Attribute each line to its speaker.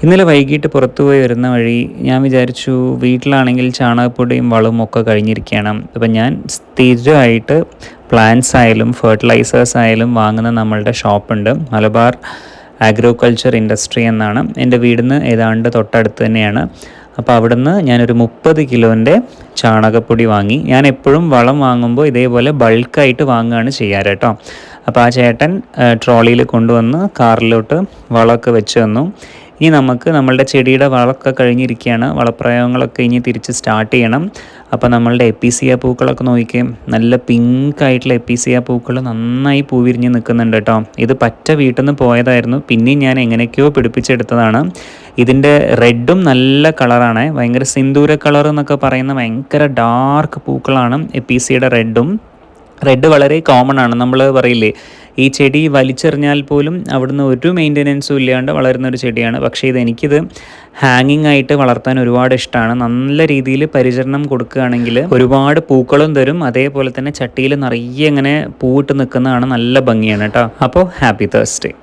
Speaker 1: ഇന്നലെ വൈകിട്ട് പുറത്തു പോയി വരുന്ന വഴി ഞാൻ വിചാരിച്ചു വീട്ടിലാണെങ്കിൽ ചാണകപ്പൊടിയും വളവും ഒക്കെ കഴിഞ്ഞിരിക്കുകയാണ്. അപ്പം ഞാൻ സ്ഥിരമായിട്ട് പ്ലാന്റ്സ് ആയാലും ഫെർട്ടിലൈസേഴ്സ് ആയാലും വാങ്ങുന്ന നമ്മളുടെ ഷോപ്പുണ്ട്, മലബാർ അഗ്രികൾച്ചർ ഇൻഡസ്ട്രി എന്നാണ്. എൻ്റെ വീടിന് ഏതാണ്ട് തൊട്ടടുത്ത് തന്നെയാണ്. അപ്പോൾ അവിടുന്ന് ഞാനൊരു 30 കിലോൻ്റെ ചാണകപ്പൊടി വാങ്ങി. ഞാൻ എപ്പോഴും വളം വാങ്ങുമ്പോൾ ഇതേപോലെ ബൾക്കായിട്ട് വാങ്ങുകയാണ് ചെയ്യാറ് കേട്ടോ. അപ്പോൾ ആ ചേട്ടൻ ട്രോളിയിൽ കൊണ്ടുവന്ന് കാറിലോട്ട് വളമൊക്കെ വെച്ച് തന്നു. ഇനി നമുക്ക് നമ്മളുടെ ചെടിയുടെ വളമൊക്കെ കഴിഞ്ഞിരിക്കുകയാണ്. വളപ്രയോഗങ്ങളൊക്കെ ഇനി തിരിച്ച് സ്റ്റാർട്ട് ചെയ്യണം. അപ്പോൾ നമ്മളുടെ എപ്പിസിയ പൂക്കളൊക്കെ നോക്കിക്കേ, നല്ല പിങ്ക് ആയിട്ടുള്ള എപ്പിസിയ പൂക്കൾ നന്നായി പൂവിരിഞ്ഞ് നിൽക്കുന്നുണ്ട് കേട്ടോ. ഇത് പറ്റ വീട്ടിൽ നിന്ന് പോയതായിരുന്നു, പിന്നെയും ഞാൻ എങ്ങനെയൊക്കെയോ പിടിപ്പിച്ചെടുത്തതാണ്. ഇതിൻ്റെ റെഡും നല്ല കളറാണ്, ഭയങ്കര സിന്ദൂര കളർ എന്നൊക്കെ പറയുന്ന ഭയങ്കര ഡാർക്ക് പൂക്കളാണ് എപ്പിസിയുടെ റെഡും. റെഡ് വളരെ കോമൺ ആണ്. നമ്മൾ പറയില്ലേ, ഈ ചെടി വലിച്ചെറിഞ്ഞാൽ പോലും അവിടുന്ന് ഒരു മെയിൻ്റനൻസും ഇല്ലാണ്ട് വളരുന്നൊരു ചെടിയാണ്. പക്ഷേ എനിക്കിത് ഹാങ്ങിങ് ആയിട്ട് വളർത്താൻ ഒരുപാട് ഇഷ്ടമാണ്. നല്ല രീതിയിൽ പരിചരണം കൊടുക്കുകയാണെങ്കിൽ ഒരുപാട് പൂക്കളും തരും. അതേപോലെ തന്നെ ചട്ടിയിൽ നിറയെ ഇങ്ങനെ പൂവിട്ട് നിൽക്കുന്നതാണ്, നല്ല ഭംഗിയാണ് കേട്ടോ. അപ്പോൾ ഹാപ്പി തേഴ്സ്ഡേ.